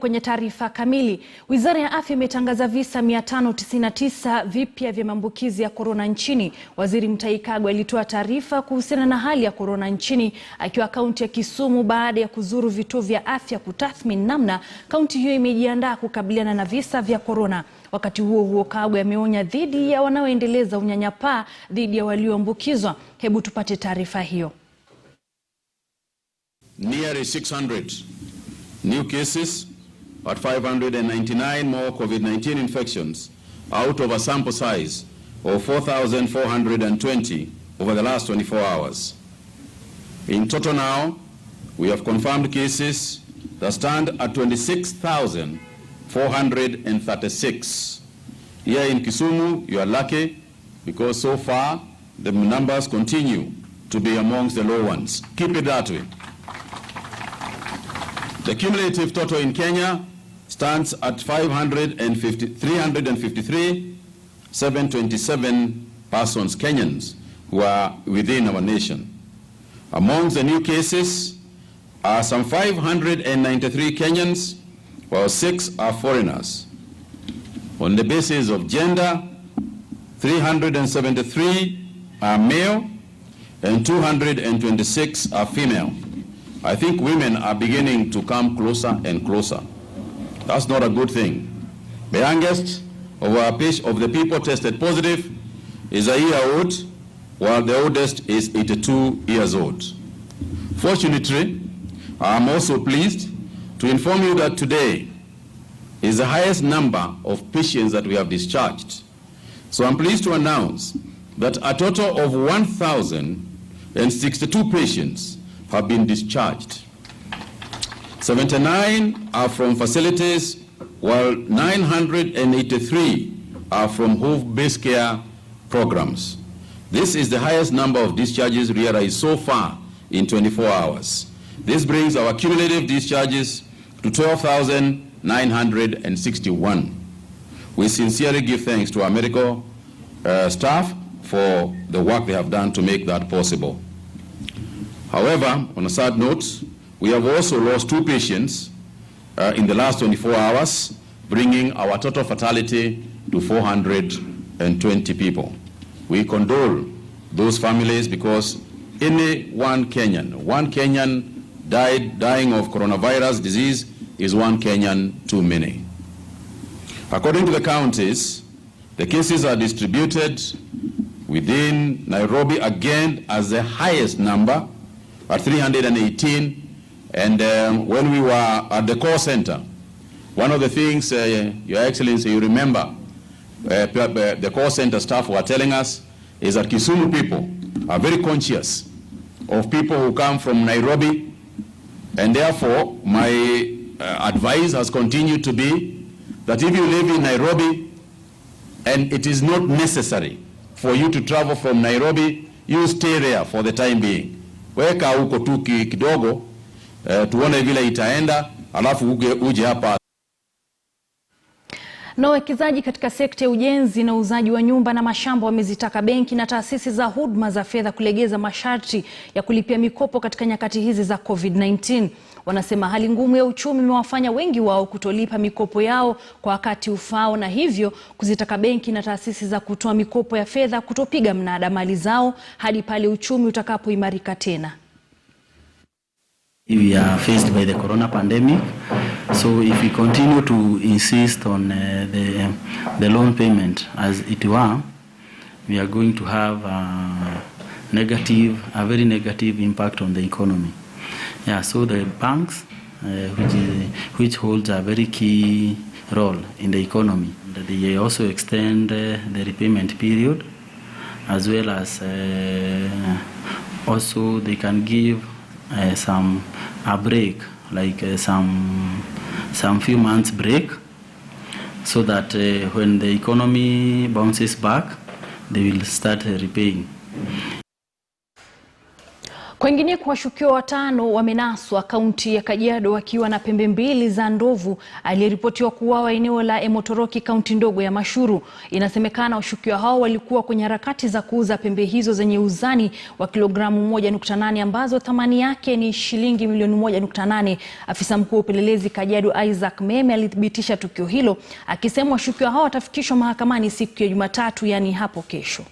Kwenye taarifa kamili, Wizara ya Afya imetangaza visa 599 vipya vya maambukizi ya korona nchini. Waziri Mutahi Kagwe alitoa taarifa kuhusiana na hali ya korona nchini akiwa kaunti ya Kisumu baada ya kuzuru vituo vya afya kutathmini namna kaunti hiyo imejiandaa kukabiliana na visa vya korona. Wakati huo huo, Kagwe ameonya dhidi ya wanaoendeleza unyanyapaa dhidi ya walioambukizwa. Hebu tupate taarifa hiyo. Nearly 600 new cases at 599 more COVID-19 infections out of a sample size of 4,420 over the last 24 hours. In total now, we have confirmed cases that stand at 26,436. Here in Kisumu, you are lucky because so far the numbers continue to be amongst the low ones. Keep it that way. The cumulative total in Kenya stands at 353,727 persons, Kenyans, who are within our nation. Amongst the new cases are some 593 Kenyans, while 6 are foreigners. On the basis of gender, 373 are male and 226 are female. I think women are beginning to come closer and closer. That's not a good thing. The youngest of the people tested positive is a year old, while the oldest is 82 years old. Fortunately, I am also pleased to inform you that today is the highest number of patients that we have discharged. So I'm pleased to announce that a total of 1,062 patients have been discharged. 79 are from facilities, while 983 are from home-based care programs. This is the highest number of discharges realized so far in 24 hours. This brings our cumulative discharges to 12,961. We sincerely give thanks to our medical staff for the work they have done to make that possible. However, on a sad note, we have also lost 2 patients in the last 24 hours, bringing our total fatality to 420 people. We condole those families because any one Kenyan dying of coronavirus disease is one Kenyan too many. According to the counties, the cases are distributed within Nairobi again as the highest number at 318. And when we were at the call center, one of the things, Your Excellency, you remember, the call center staff were telling us is that Kisumu people are very conscious of people who come from Nairobi, and therefore my advice has continued to be that if you live in Nairobi and it is not necessary for you to travel from Nairobi, you stay there for the time being. Weka huko tu kidogo, tuone vile itaenda, alafu uje hapa. Na wawekezaji katika sekta ya ujenzi na uuzaji wa nyumba na mashamba wamezitaka benki na taasisi za huduma za fedha kulegeza masharti ya kulipia mikopo katika nyakati hizi za COVID-19. Wanasema hali ngumu ya uchumi imewafanya wengi wao kutolipa mikopo yao kwa wakati ufao, na hivyo kuzitaka benki na taasisi za kutoa mikopo ya fedha kutopiga mnada mali zao hadi pale uchumi utakapoimarika tena. We are faced by the corona pandemic, so if we continue to insist on the loan payment as it were, we are going to have a very negative impact on the economy. Yeah, so the banks, which holds a very key role in the economy, they also extend the repayment period, as well as also they can give a break, like some few months break, so that when the economy bounces back, they will start repaying. Kwingineko, washukiwa 5 wamenaswa kaunti ya Kajiado wakiwa na pembe 2 za ndovu aliyeripotiwa kuuawa eneo la Emotoroki, kaunti ndogo ya Mashuru. Inasemekana washukiwa hao walikuwa kwenye harakati za kuuza pembe hizo zenye uzani wa kilogramu 1.8 ambazo thamani yake ni shilingi milioni 1.8. Afisa mkuu wa upelelezi Kajiado Isaac Meme alithibitisha tukio hilo, akisema washukiwa hao watafikishwa mahakamani siku ya Jumatatu, yani hapo kesho.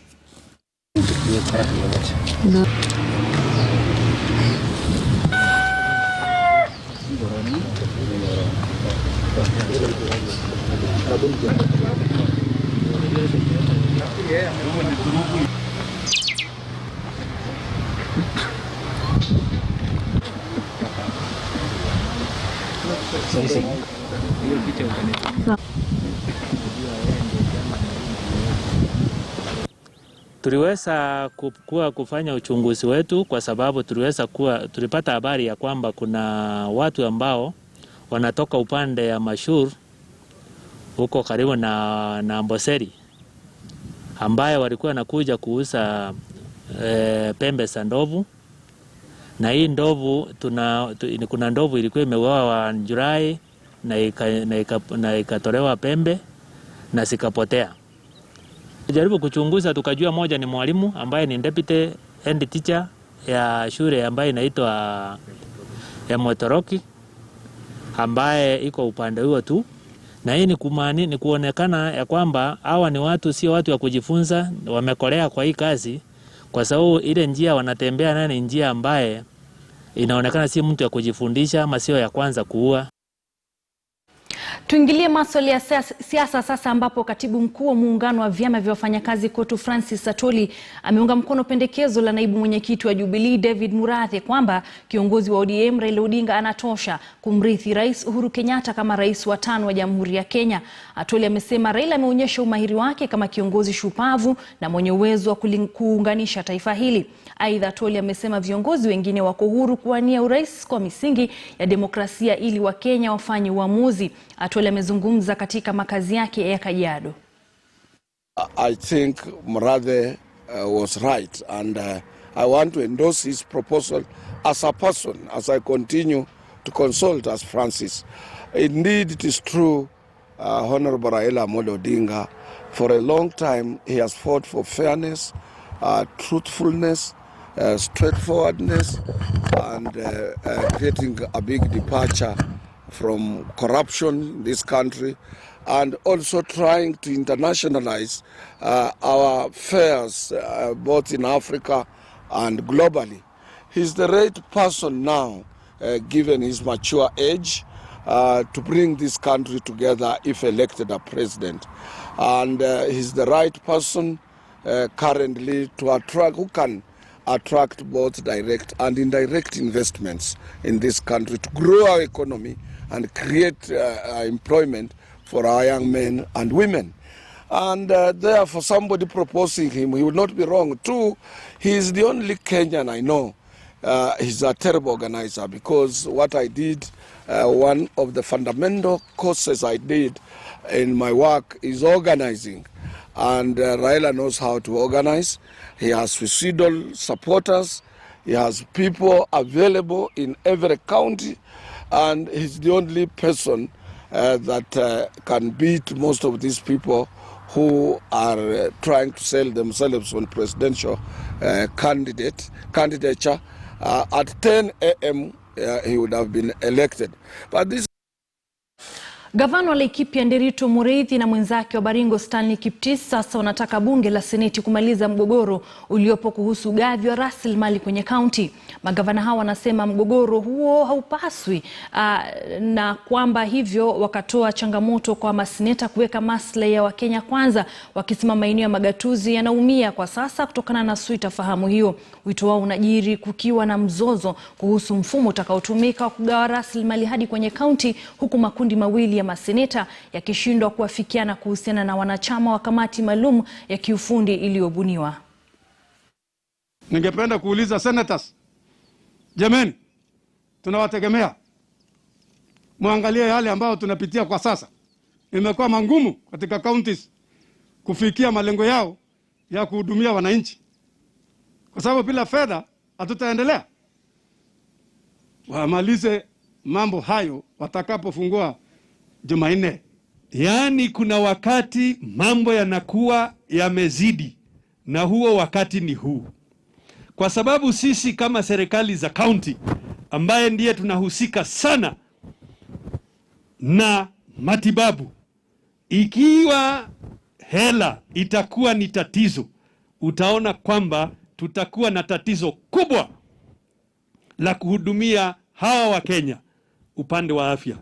Tuliweza kufanya uchunguzi wetu kwa sababu tulipata habari ya kwamba kuna watu ambao wanatoka upande ya Mashuru huko karibu na Amboseli, ambaye walikuwa nakuja kuuza pembe za ndovu. Na hii ndovu kuna ndovu ilikuwa imeuawa Julai na ikatolewa pembe na zikapotea. Jaribu kuchunguza tukajua moja ni mwalimu ambaye ni deputy head teacher ya shule ambaye inaitwa Emotoroki, ambaye iko upande huo tu. Na hii ni kuonekana ya kwamba hawa ni watu, sio watu wa kujifunza, wamekolea kwa hii kazi, kwa sababu ile njia wanatembea nayo ni njia ambaye inaonekana si mtu ya kujifundisha ama sio ya kwanza kuua. Tuingilie masuala ya siasa sasa, ambapo katibu mkuu wa muungano wa vyama vya wafanyakazi KOTU Francis Atoli ameunga mkono pendekezo la naibu mwenyekiti wa Jubilee David Murathe kwamba kiongozi wa ODM Raila Odinga anatosha kumrithi Rais Uhuru Kenyatta kama rais wa 5 wa Jamhuri ya Kenya. Atoli amesema Raila ameonyesha umahiri wake kama kiongozi shupavu na mwenye uwezo wa kuunganisha taifa hili. Aidha, Atoli amesema viongozi wengine wako huru kuwania urais kwa misingi ya demokrasia ili Wakenya wafanye uamuzi. Atoli amezungumza katika makazi yake ya Kajiado. I think Murathe was right, and I want to endorse his proposal as a person, as I continue to consult as Francis. Indeed, it is true, Honorable Raila Odinga, for a long time he has fought for fairness, truthfulness, straightforwardness, and getting a big departure from corruption in this country, and also trying to internationalize our affairs both in Africa and globally. He's the right person now, given his mature age, to bring this country together if elected a president. And he's the right person currently to attract, who can attract both direct and indirect investments in this country to grow our economy and create employment for our young men and women. And therefore, somebody proposing him, he will not be wrong. 2, he is the only Kenyan I know. He's a terrible organizer, because what I did, one of the fundamental courses I did in my work is organizing. And Raila knows how to organize. He has suicidal supporters. He has people available in every county. And he's the only person that can beat most of these people who are trying to sell themselves on presidential candidature. At 10 a.m. He would have been elected. But this Gavana wa Laikipia Nderitu Mureithi na mwenzake wa Baringo Stanley Kiptis sasa wanataka bunge la seneti kumaliza mgogoro uliopo kuhusu ugavi wa rasilimali kwenye kaunti. Magavana hawa wanasema mgogoro huo haupaswi na kwamba hivyo wakatoa changamoto kwa maseneta kuweka maslahi ya Wakenya kwanza, wakisema maeneo ya magatuzi yanaumia kwa sasa kutokana na sitofahamu hiyo. Wito wao unajiri kukiwa na mzozo kuhusu mfumo utakaotumika kugawa rasilimali hadi kwenye kaunti, huku makundi mawili ya maseneta yakishindwa kuafikiana kuhusiana na wanachama wa kamati maalum ya kiufundi iliyobuniwa. Ningependa kuuliza senators, jameni, tunawategemea. Muangalie yale ambao tunapitia kwa sasa. Imekuwa mangumu katika counties kufikia malengo yao ya kuhudumia wananchi. Kwa sababu bila fedha hatutaendelea. wamalize mambo hayo watakapofungua Jumanne. Yaani kuna wakati mambo yanakuwa yamezidi, na huo wakati ni huu. Kwa sababu sisi kama serikali za county ambaye ndiye tunahusika sana na matibabu, ikiwa hela itakuwa ni tatizo, utaona kwamba tutakuwa na tatizo kubwa la kuhudumia hawa wa Kenya upande wa afya.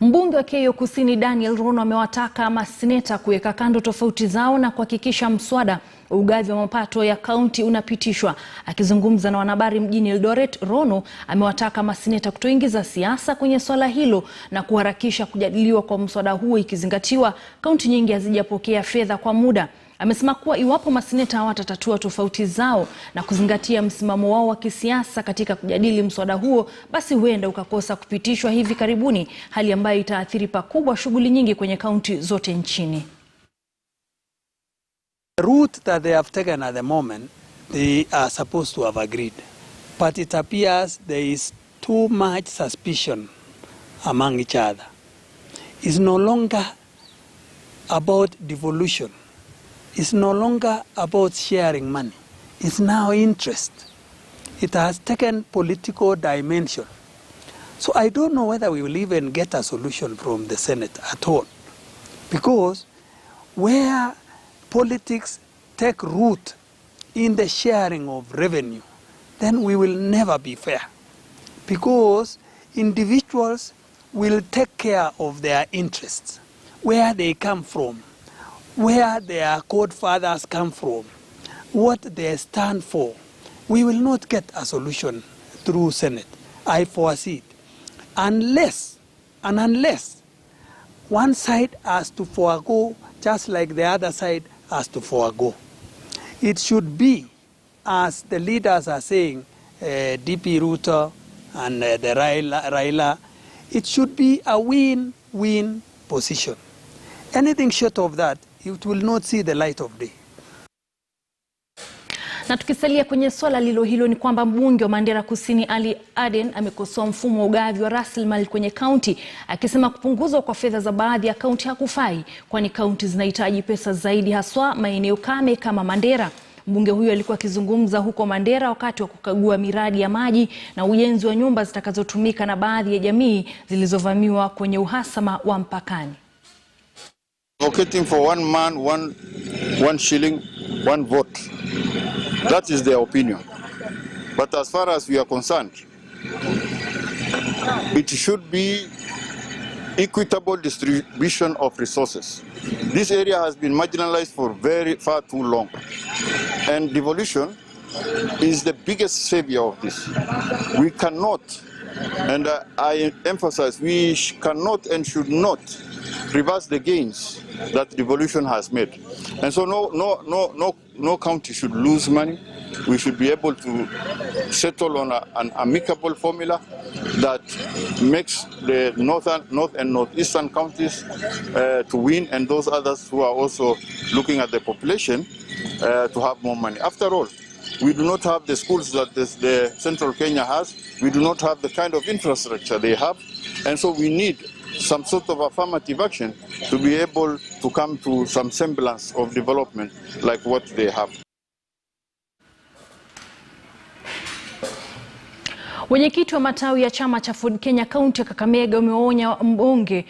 Mbunge wa Keyo Kusini Daniel Rono amewataka maseneta kuweka kando tofauti zao na kuhakikisha mswada wa ugavi wa mapato ya kaunti unapitishwa. Akizungumza na wanahabari mjini Eldoret, Rono amewataka maseneta kutoingiza siasa kwenye swala hilo na kuharakisha kujadiliwa kwa mswada huo, ikizingatiwa kaunti nyingi hazijapokea fedha kwa muda. Amesema kuwa iwapo maseneta hawatatatua tofauti zao na kuzingatia msimamo wao wa kisiasa katika kujadili mswada huo, basi huenda ukakosa kupitishwa hivi karibuni, hali ambayo itaathiri pakubwa shughuli nyingi kwenye kaunti zote nchini. The route that they have taken at the moment, they are supposed to have agreed. But it appears there is too much suspicion among each other. It's no longer about devolution. It's no longer about sharing money. It's now interest. It has taken political dimension. So I don't know whether we will even get a solution from the Senate at all. Because where politics take root in the sharing of revenue, then we will never be fair. Because individuals will take care of their interests, where they come from, where their godfathers come from, what they stand for. We will not get a solution through Senate. I foresee it. Unless one side has to forego just like the other side has to forego. It should be, as the leaders are saying, DP Ruto and the Raila, it should be a win-win position. Anything short of that, it will not see the light of day. Na tukisalia kwenye swala lilo hilo, ni kwamba mbunge wa Mandera Kusini Ali Aden amekosoa mfumo wa ugavi wa rasilimali kwenye kaunti, akisema kupunguzwa kwa fedha za baadhi ya kaunti hakufai, kwani kaunti zinahitaji pesa zaidi, haswa maeneo kame kama Mandera. Mbunge huyo alikuwa akizungumza huko Mandera wakati wa kukagua miradi ya maji na ujenzi wa nyumba zitakazotumika na baadhi ya jamii zilizovamiwa kwenye uhasama wa mpakani. Advocating for one man, one shilling, one vote. That is their opinion. But as far as we are concerned, it should be equitable distribution of resources. This area has been marginalized for far too long. And devolution is the biggest savior of this. We cannot, and I emphasize, we cannot and should not reverse the gains that devolution has made. And so no county should lose money. We should be able to settle on an amicable formula that makes the north and northeastern counties to win, and those others who are also looking at the population to have more money. After all, we do not have the schools that the central Kenya has. We do not have the kind of infrastructure they have. And so we need some sort of affirmative action to be able to come to some semblance of development like what they have. Wenyekiti wa matawi ya chama cha Ford Kenya County ya Kakamega wameonya mbunge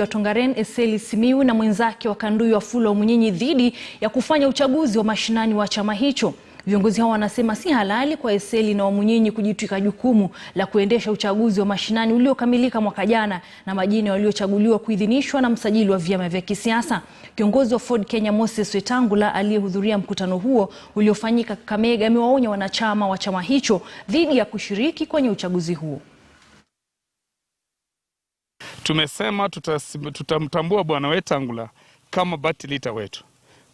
wa Tongaren Eseli Simiu na mwenzake wa Kanduyi Wafula Omunyinyi dhidi ya kufanya uchaguzi wa mashinani wa chama hicho. Viongozi hao wanasema si halali kwa Eseli na Omunyinyi kujitwika jukumu la kuendesha uchaguzi wa mashinani uliokamilika mwaka jana na majina waliochaguliwa kuidhinishwa na msajili wa vyama vya kisiasa. Kiongozi wa Ford Kenya Moses Wetangula aliyehudhuria mkutano huo uliofanyika Kakamega amewaonya wanachama wa chama hicho dhidi ya kushiriki kwenye uchaguzi huo. Tumesema tutamtambua bwana Wetangula kama batilita wetu.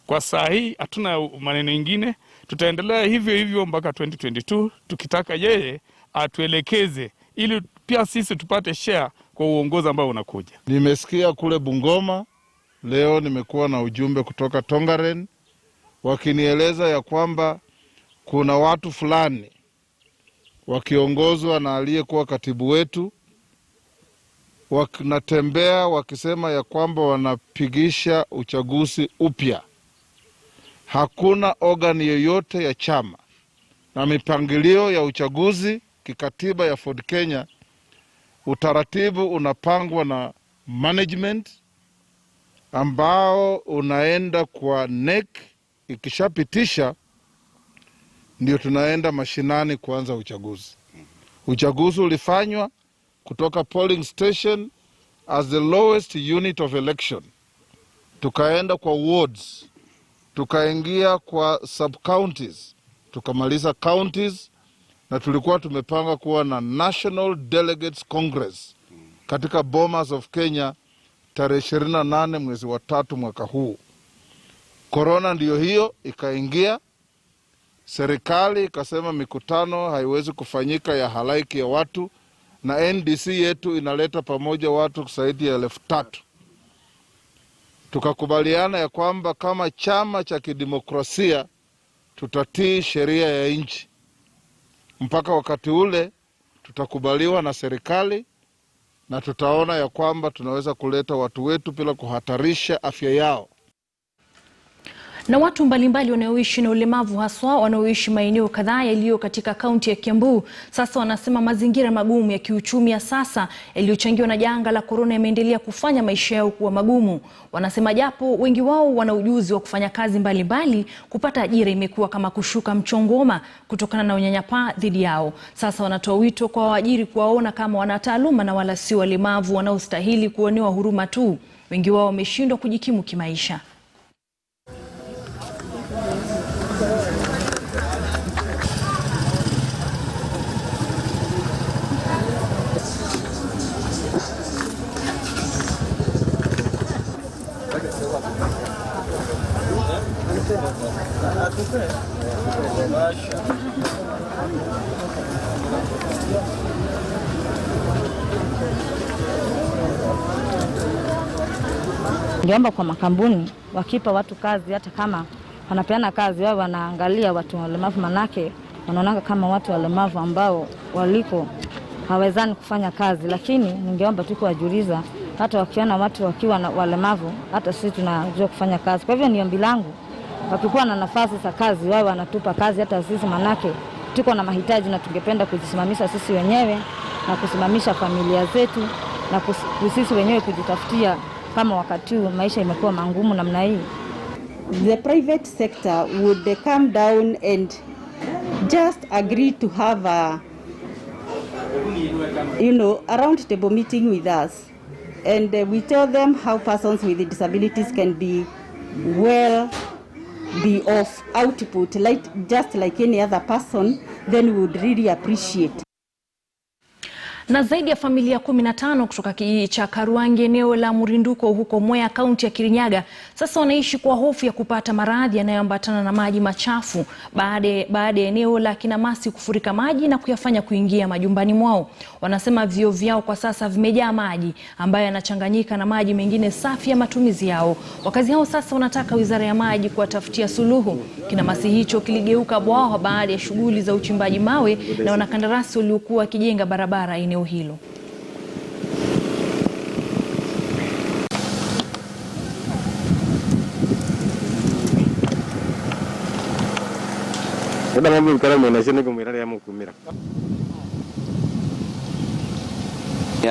Kwa saa hii hatuna maneno mengine, tutaendelea hivyo mpaka 2022 tukitaka yeye atuelekeze ili pia sisi tupate share kwa uongozi ambao unakuja. Nimesikia kule Bungoma, leo nimekuwa na ujumbe kutoka Tongaren wakinieleza ya kwamba kuna watu fulani wakiongozwa na aliyekuwa katibu wetu, wanatembea wakisema ya kwamba wanapigisha uchaguzi upya. Hakuna organ yoyote ya chama na mipangilio ya uchaguzi kikatiba ya Ford Kenya. Utaratibu unapangwa na management ambao unaenda kwa NEC. Ikishapitisha ndio tunaenda mashinani kuanza uchaguzi. Uchaguzi ulifanywa kutoka polling station as the lowest unit of election. Tukaenda kwa wards, tukaingia kwa sub-counties, tukamaliza counties, na tulikuwa tumepanga kuwa na National Delegates Congress katika Bomas of Kenya tarehe 28 mwezi wa 3 mwaka huu. Korona ndiyo hiyo ikaingia. Serikali ikasema mikutano haiwezi kufanyika ya halaiki ya watu, na NDC yetu inaleta pamoja watu zaidi ya 3,000. Tukakubaliana ya kwamba kama chama cha kidemokrasia tutatii sheria ya nchi. Mpaka wakati ule tutakubaliwa na serikali na tutaona ya kwamba tunaweza kuleta watu wetu bila kuhatarisha afya yao. Na watu mbalimbali wanaoishi na ulemavu, haswa wanaoishi maeneo kadhaa yaliyo katika kaunti ya Kiambu, sasa wanasema mazingira magumu ya kiuchumi ya sasa yaliyochangiwa na janga la korona yameendelea kufanya maisha yao kuwa magumu. Wanasema japo wengi wao wana ujuzi wa kufanya kazi mbalimbali, kupata ajira imekuwa kama kushuka mchongoma kutokana na unyanyapaa dhidi yao. Sasa wanatoa wito kwa waajiri kuwaona kama wana taaluma na wala si walemavu wanaostahili kuonewa huruma tu. Wengi wao wameshindwa kujikimu kimaisha. Ningeomba kwa makampuni wakipa watu kazi, hata kama wanapeana kazi wao wanaangalia watu walemavu, manake wanaona kama watu walemavu ambao waliko hawezani kufanya kazi. Lakini ningeomba tu kuwajuliza, hata wakiona watu wakiwa na walemavu, hata sisi tunajua kufanya kazi. Kwa hivyo ni ombi langu, wakikuwa na nafasi za kazi wao wanatupa kazi hata sisi, manake tuko na mahitaji na tungependa kujisimamisha sisi wenyewe na kusimamisha familia zetu na sisi wenyewe kujitafutia, kama wakati huu maisha imekuwa mangumu namna hii. The private sector would come down and just agree to have a a round table meeting with us, and we tell them how persons with disabilities can be of output just like any other person, then we would really appreciate. Na zaidi ya familia 15 kutoka kijiji cha Karuangi eneo la Murinduko huko Mwea kaunti ya Kirinyaga sasa wanaishi kwa hofu ya kupata maradhi yanayoambatana na maji machafu baada ya eneo la Kinamasi kufurika maji na kuyafanya kuingia majumbani mwao. Wanasema vyoo vyao kwa sasa vimejaa maji ambayo yanachanganyika na maji mengine safi ya matumizi yao. Wakazi hao sasa wanataka Wizara ya Maji kuwatafutia suluhu. Kinamasi hicho kiligeuka bwawa baada ya shughuli za uchimbaji mawe na wanakandarasi waliokuwa wakijenga barabara eneo hilo.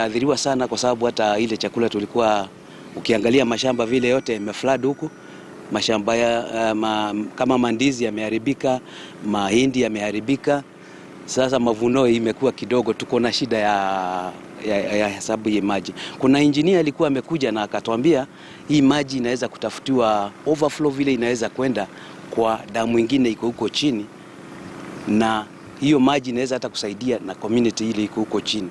Athiriwa sana kwa sababu hata ile chakula tulikuwa ukiangalia mashamba vile yote yameflood huko. Mashamba kama mandizi yameharibika, mahindi yameharibika. Sasa mavuno imekuwa kidogo, tuko na shida ya hesabu ya maji. Kuna engineer alikuwa amekuja na akatuambia hii maji inaweza kutafutiwa overflow, vile inaweza kwenda kwa damu nyingine iko huko chini, na hiyo maji inaweza hata kusaidia na community ile iko huko chini.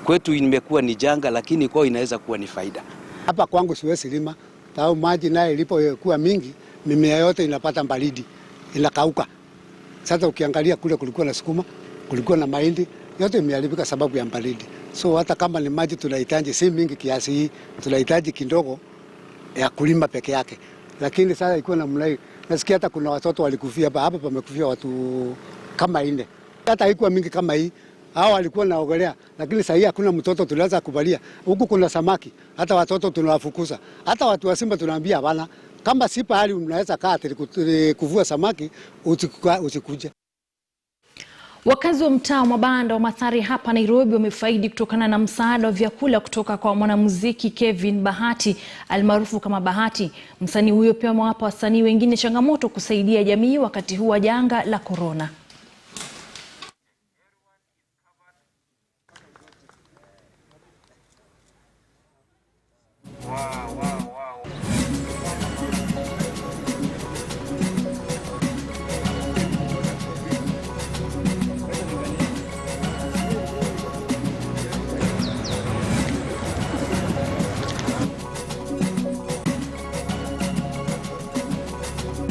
Kwetu imekuwa ni janga, lakini kwao inaweza kuwa ni faida. Hapa kwangu siwezi lima, sababu maji naye ilipokuwa mingi, mimea yote inapata baridi, inakauka. Sasa ukiangalia kule kulikuwa na sukuma, kulikuwa na mahindi, yote imeharibika sababu ya baridi. So hata kama ni maji tunahitaji si mingi kiasi hii, tunahitaji kidogo ya kulima peke yake. Lakini sasa iko na mlai, nasikia hata kuna watoto walikufia hapa pamekufia watu kama 4. Hata haikuwa mingi kama hii, hao walikuwa naogelea, lakini sasa hakuna mtoto tunaweza kubalia. Huku kuna samaki, hata watoto tunawafukuza. Hata watu wa Simba tunaambia hapana, kama si pahali mnaweza kaa kuvua samaki usikuje. Wakazi wa mtaa wa Mabanda wa Mathare hapa Nairobi wamefaidi kutokana na msaada wa vyakula kutoka kwa mwanamuziki Kevin Bahati almaarufu kama Bahati. Msanii huyo pia amewapa wasanii wengine changamoto kusaidia jamii wakati huu wa janga la Korona.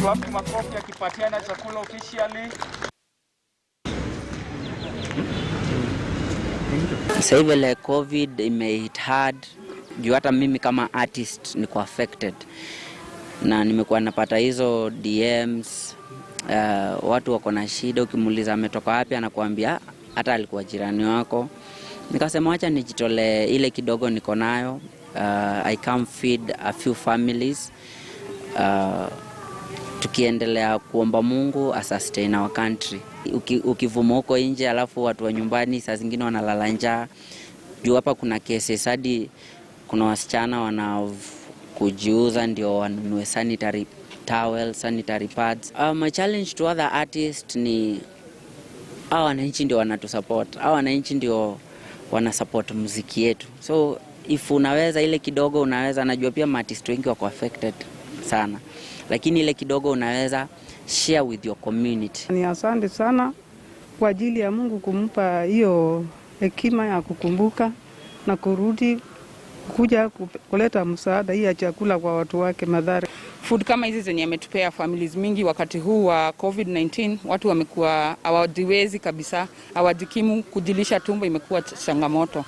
Wapi makofi akipatiana chakula officially. Sasa hivi ile COVID imehit hard. Juu hata mimi kama artist niko affected. Na nimekuwa napata hizo DMs, watu wako na shida, ukimuuliza ametoka wapi anakuambia hata alikuwa jirani wako. Nikasema acha nijitolee ile kidogo niko nayo. I can feed a few families. Tukiendelea kuomba Mungu sustain our country. Ukivuma huko nje alafu watu wa nyumbani saa zingine wanalala njaa. Juu hapa kuna cases hadi kuna wasichana wanakujiuza ndio wanunue sanitary towels, sanitary pads. My challenge to other artists ni hao wananchi ndio wanatusupport. Hao wananchi ndio wanasupport muziki yetu. So if unaweza ile kidogo unaweza, najua pia artists wengi wako affected sana. Lakini ile kidogo unaweza share with your community. Ni asante sana kwa ajili ya Mungu kumpa hiyo hekima ya kukumbuka na kurudi kuja kuleta msaada hii ya chakula kwa watu wake Mathare. Food kama hizi zenye ametupea families mingi wakati huu wa COVID-19, watu wamekuwa hawajiwezi kabisa, hawajikimu, kujilisha tumbo imekuwa changamoto.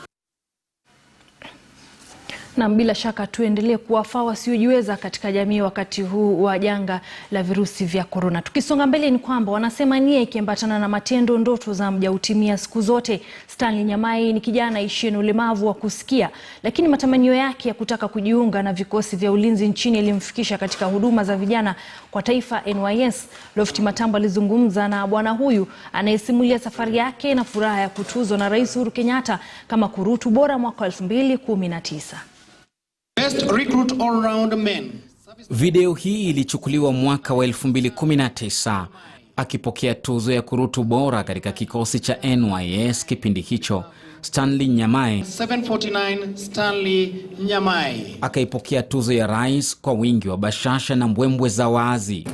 Na bila shaka tuendelee kuwafaa wasiojiweza katika jamii wakati huu wa janga la virusi vya Korona. Tukisonga mbele ni kwamba wanasema nia ikiambatana na matendo ndoto za mja hutimia siku zote. Stanley Nyamai ni kijana aishiye na ulemavu wa kusikia, lakini matamanio yake ya kutaka kujiunga na vikosi vya ulinzi nchini ilimfikisha katika huduma za vijana kwa taifa NYS. Lofty Matambo alizungumza na bwana huyu anayesimulia safari yake na furaha ya kutuzwa na Rais Uhuru Kenyatta kama kurutu bora mwaka 2019. Best recruit all round men. Video hii ilichukuliwa mwaka wa 2019 akipokea tuzo ya kurutu bora katika kikosi cha NYS kipindi hicho. Stanley Nyamai 749 Stanley Nyamai akaipokea tuzo ya rais kwa wingi wa bashasha na mbwembwe za wazi.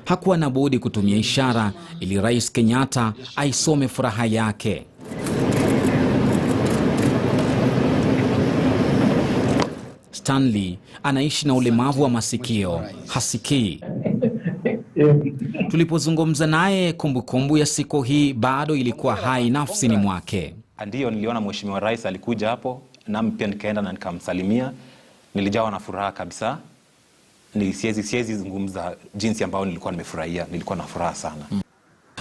Hakuwa na budi kutumia ishara ili Rais Kenyatta aisome furaha yake. Stanley anaishi na ulemavu wa masikio, hasikii. Tulipozungumza naye, kumbukumbu ya siku hii bado ilikuwa hai nafsini mwake. Ndio niliona mheshimiwa rais alikuja hapo, nami pia nikaenda na nikamsalimia. Nilijawa na furaha kabisa. Siwezi zungumza jinsi ambao nilikuwa nimefurahia, nilikuwa na furaha sana.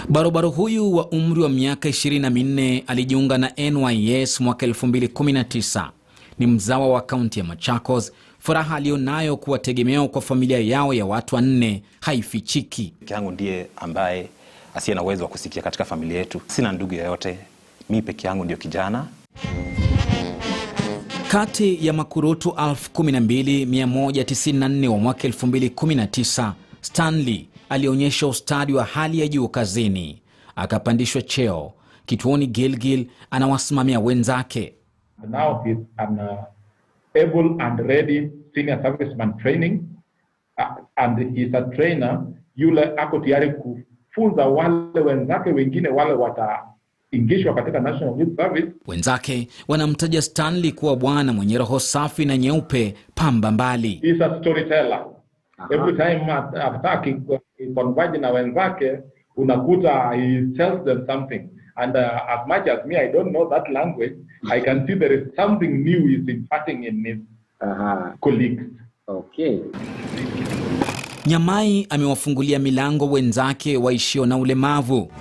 Barobaro huyu wa umri wa miaka 24 alijiunga na NYS mwaka 2019. Ni mzawa wa kaunti ya Machakos. Furaha alionayo kuwa tegemeo kwa familia yao ya watu 4 haifichiki. Peke yangu ndiye ambaye asiye na uwezo wa kusikia katika familia yetu. Sina ndugu yoyote. Mimi peke yangu ndio kijana. Kati ya makurutu 12,194 wa mwaka 2019, Stanley alionyesha ustadi wa hali ya juu kazini. Akapandishwa cheo. Kituoni Gilgil anawasimamia wenzake. Now he's an able and ready senior serviceman training, and he's a trainer. Yule ako tayari kufunza wale wenzake wengine wale wataingishwa katika National Youth Service. Wenzake wanamtaja Stanley kuwa bwana mwenye roho safi na nyeupe pamba mbali. He's a storyteller. Every time ataki converge na wenzake unakuta he tells them something. And as much as me, I don't know that language, I can see there is something new he's imparting in his colleagues. Okay. Nyamai amewafungulia milango wenzake waishio na ulemavu.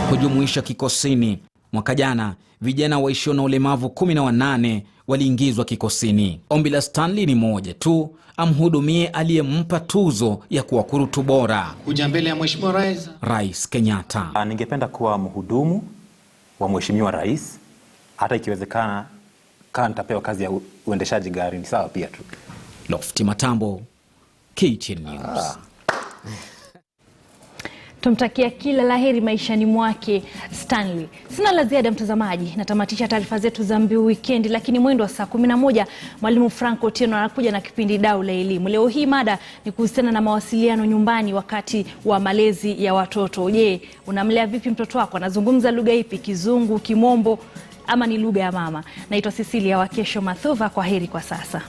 kujumuisha kikosini. Mwaka jana vijana waishio na ulemavu 18 waliingizwa kikosini. Ombi la Stanley ni moja tu, amhudumie aliyempa tuzo ya kuwa kurutu bora. Kuja mbele ya Mheshimiwa Rais. Rais Kenyatta. Ningependa kuwa mhudumu wa Mheshimiwa Rais, hata ikiwezekana kama nitapewa kazi ya uendeshaji gari ni sawa pia tu. Lofty Matambo, KTN News. Tumtakia kila laheri maishani mwake Stanley. Sina la ziada mtazamaji, natamatisha taarifa zetu za Mbiu Wikendi, lakini mwendo wa saa 11 Mwalimu Franco Otieno anakuja na kipindi Dau la Elimu. Leo hii mada ni kuhusiana na mawasiliano nyumbani wakati wa malezi ya watoto. Je, unamlea vipi mtoto wako? Anazungumza lugha ipi? Kizungu, Kimombo ama ni lugha ya mama? Naitwa Cecilia Wakesho Mathuva, kwa heri kwa sasa.